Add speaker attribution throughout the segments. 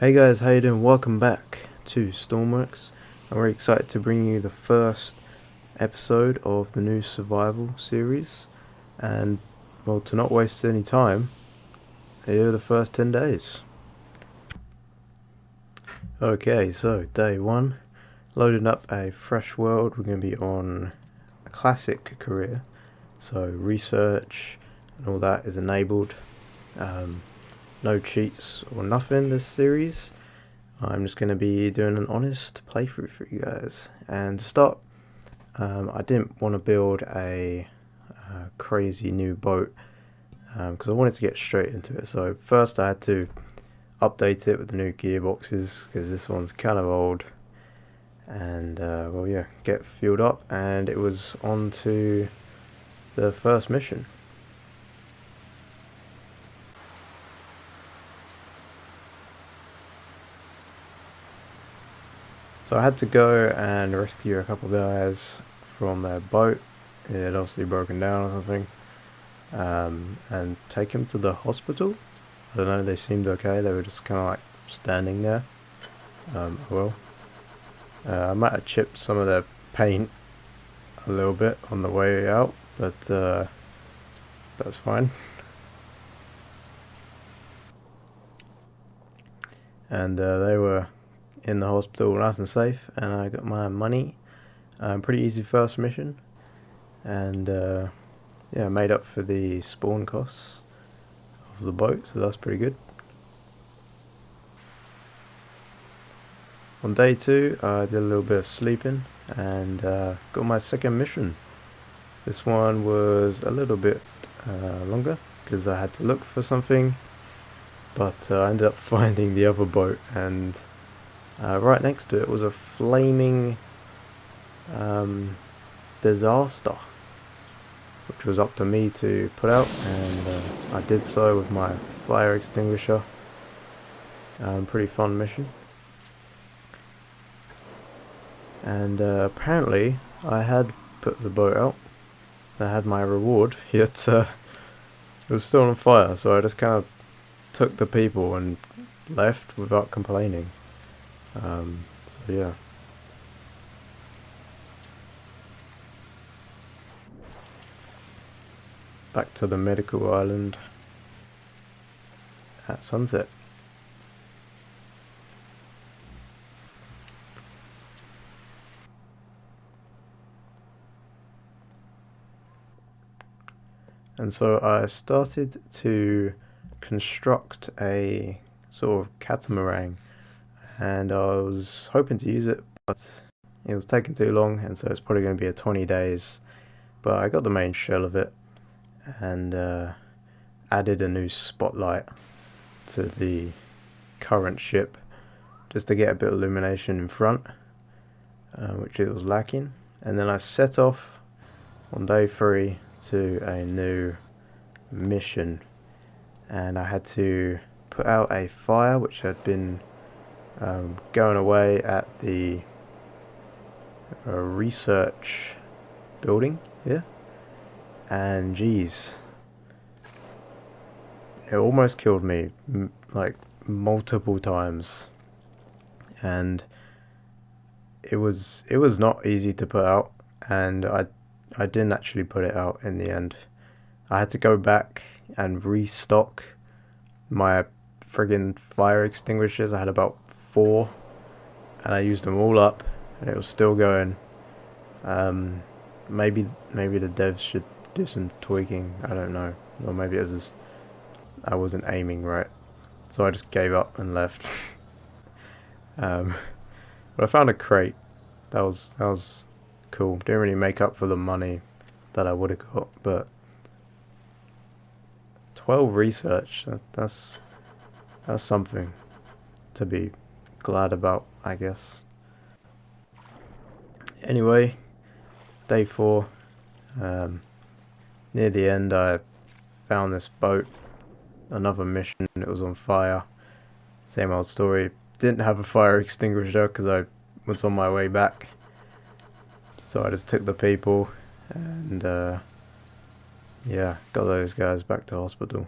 Speaker 1: Hey guys, how you doing? Welcome back to Stormworks. I'm very excited to bring you the first episode of the new survival series. And, well, to not waste any time, here are the first 10 days. Okay, so day 1, loading up a fresh world. We're going to be on a classic career. So research and all that is enabled. No cheats or nothing this series. I'm just going to be doing an honest playthrough for you guys. And to start, I didn't want to build a crazy new boat because I wanted to get straight into it. So first I had to update it with the new gearboxes because this one's kind of old. And well, yeah, get fueled up, and it was on to the first mission. So I had to go and rescue a couple guys from their boat. It had obviously broken down or something. And take them to the hospital. I don't know, they seemed okay. They were just kind of like standing there. Well, I might have chipped some of their paint a little bit on the way out, but that's fine. And they were in the hospital nice and safe, and I got my money. Pretty easy first mission, and yeah, made up for the spawn costs of the boat, so that's pretty good. On day 2, I did a little bit of sleeping and got my second mission. This one was a little bit longer because I had to look for something, but I ended up finding the other boat, and right next to it was a flaming disaster, which was up to me to put out, and I did so with my fire extinguisher. Pretty fun mission. And apparently I had put the boat out. I had my reward, yet it was still on fire, so I just kind of took the people and left without complaining. So yeah. Back to the medical island at sunset. And so I started to construct a sort of catamaran, and I was hoping to use it, but it was taking too long, and so it's probably going to be a 20 days. But I got the main shell of it, and added a new spotlight to the current ship just to get a bit of illumination in front, which it was lacking. And then I set off on day 3 to a new mission, and I had to put out a fire which had been going away at the research building here, and geez, it almost killed me like multiple times, and it was not easy to put out, and I didn't actually put it out in the end. I had to go back and restock my friggin' fire extinguishers. I had about 4, and I used them all up, and it was still going. Maybe the devs should do some tweaking. I don't know, or maybe it was just I wasn't aiming right, so I just gave up and left. um, but I found a crate. That was cool. Didn't really make up for the money that I would have got, but 12 research. That's something to be glad about, I guess. Anyway, day 4. Near the end, I found this boat. Another mission. It was on fire. Same old story. Didn't have a fire extinguisher because I was on my way back. So I just took the people and yeah, got those guys back to hospital.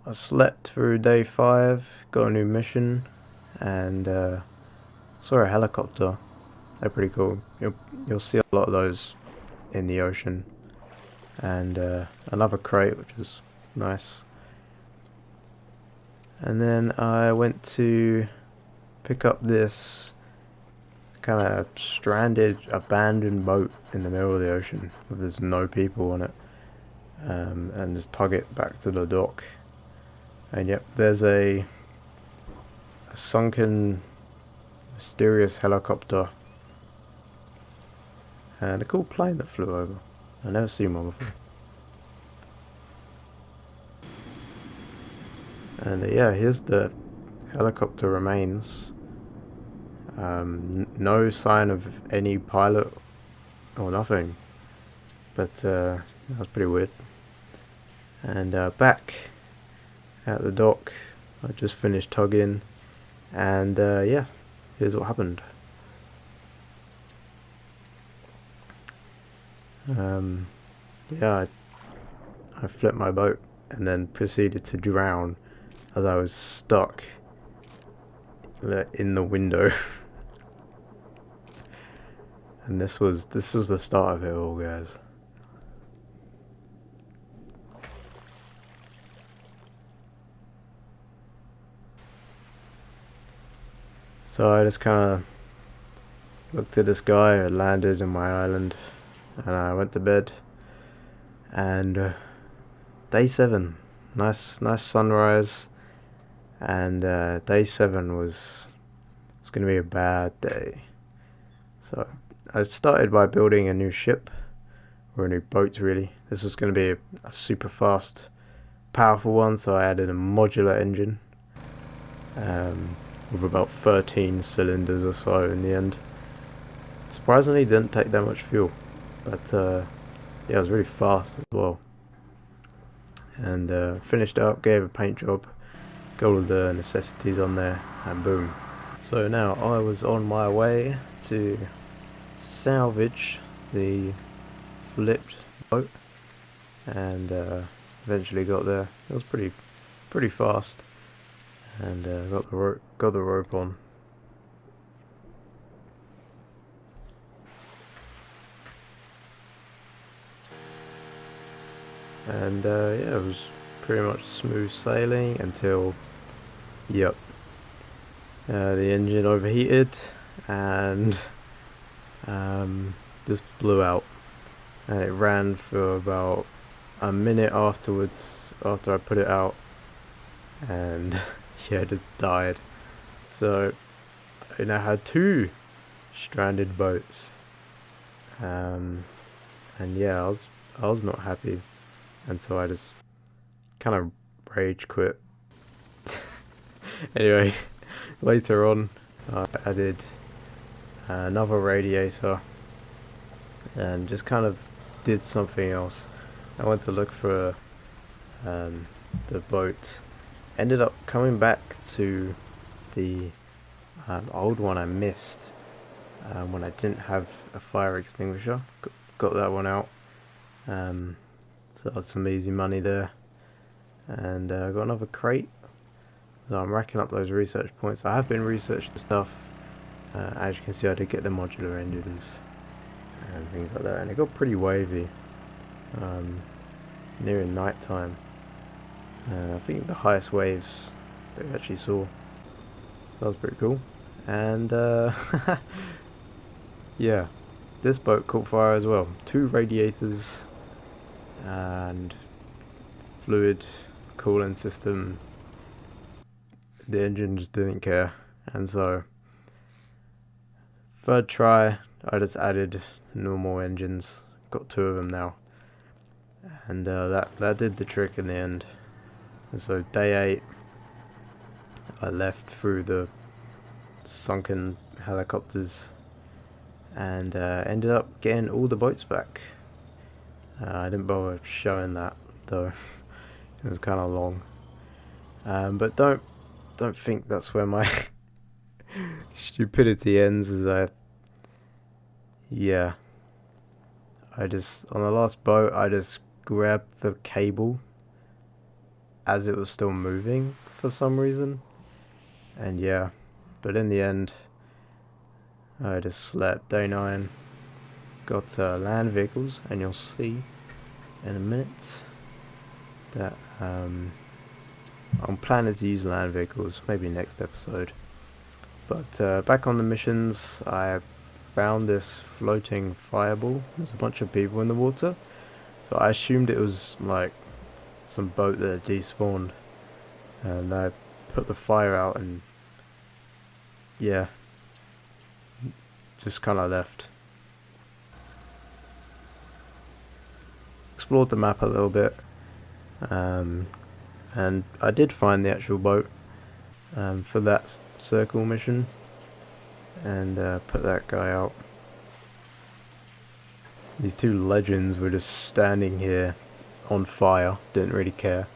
Speaker 1: I slept through day 5, got a new mission, and saw a helicopter. They're pretty cool. You'll see a lot of those in the ocean, and another crate, which was nice. And then I went to pick up this kind of stranded, abandoned boat in the middle of the ocean with there's no people on it, and just tug it back to the dock. And yep, there's a sunken, mysterious helicopter and a cool plane that flew over. I've never seen one before. And yeah, here's the helicopter remains. No sign of any pilot or nothing, but that was pretty weird. And back at the dock, I just finished tugging, and yeah, here's what happened. Yeah, I flipped my boat and then proceeded to drown as I was stuck in the window. And this was the start of it all, guys. So I just kind of looked at this guy. I landed in my island, and I went to bed. And day 7, nice sunrise. And day 7 was going to be a bad day. So I started by building a new ship, or a new boat really. This was going to be a super fast, powerful one, so I added a modular engine with about 13 cylinders or so in the end. Surprisingly, it didn't take that much fuel, but yeah, it was really fast as well. And finished up, gave a paint job, got all the necessities on there, and boom. So now I was on my way to salvage the flipped boat, and eventually got there. It was pretty fast, and got the rope on. And yeah, it was pretty much smooth sailing until, yep, the engine overheated and just blew out, and it ran for about a minute afterwards after I put it out, and yeah, it just died. So I now had 2 stranded boats, and yeah, I was not happy, and so I just kind of rage quit. Anyway, later on I added another radiator and just kind of did something else. I went to look for the boat. Ended up coming back to the old one I missed when I didn't have a fire extinguisher. Got that one out. So that's some easy money there. And I got another crate. So I'm racking up those research points. I have been researching stuff. As you can see, I did get the modular engines and things like that, and it got pretty wavy nearing night time. I think the highest waves that we actually saw. That was pretty cool. And yeah, this boat caught fire as well. 2 radiators and fluid cooling system. The engine just didn't care, and so 3rd try I just added normal engines. Got 2 of them now, and that did the trick in the end. And so day 8 I left through the sunken helicopters, and ended up getting all the boats back. I didn't bother showing that though. It was kind of long, but don't think that's where my stupidity ends. As I just on the last boat I just grabbed the cable as it was still moving for some reason. And yeah, but in the end, I just slept. Day 9. Got land vehicles, and you'll see in a minute that I'm planning to use land vehicles maybe next episode. But back on the missions, I found this floating fireball. There's a bunch of people in the water, so I assumed it was like some boat that had despawned, and I put the fire out and yeah, just kind of left. Explored the map a little bit, and I did find the actual boat for that circle mission, and put that guy out. These two legends were just standing here on fire, didn't really care.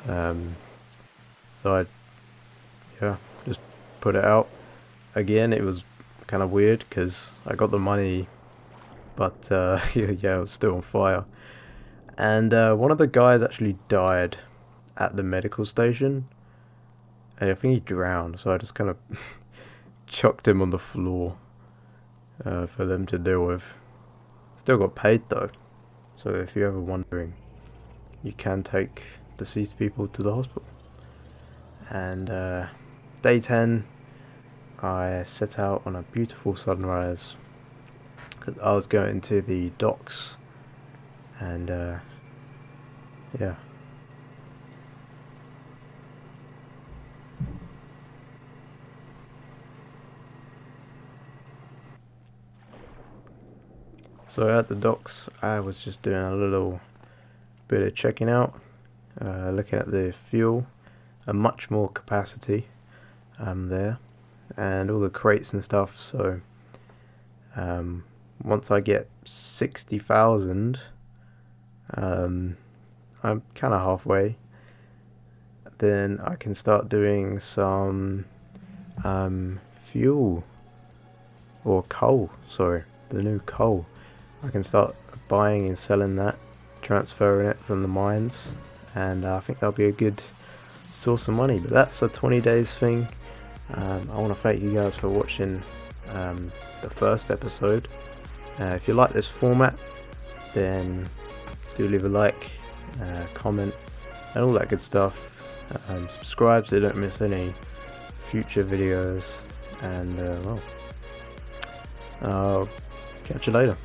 Speaker 1: So I just put it out. Again, it was kind of weird because I got the money, but yeah, it was still on fire. And one of the guys actually died at the medical station, and I think he drowned, so I just kind of chucked him on the floor for them to deal with. Still got paid though, so if you're ever wondering, you can take deceased people to the hospital. And day 10, I set out on a beautiful sunrise because I was going to the docks, and yeah. So at the docks, I was just doing a little bit of checking out, looking at the fuel, a much more capacity there, and all the crates and stuff. So once I get 60,000, I'm kind of halfway, then I can start doing some fuel, or coal, sorry, the new coal. I can start buying and selling that, transferring it from the mines, and I think that'll be a good source of money. But that's a 20 days thing. I want to thank you guys for watching the first episode. If you like this format, then do leave a like, comment, and all that good stuff. Subscribe so you don't miss any future videos, and well, I'll catch you later.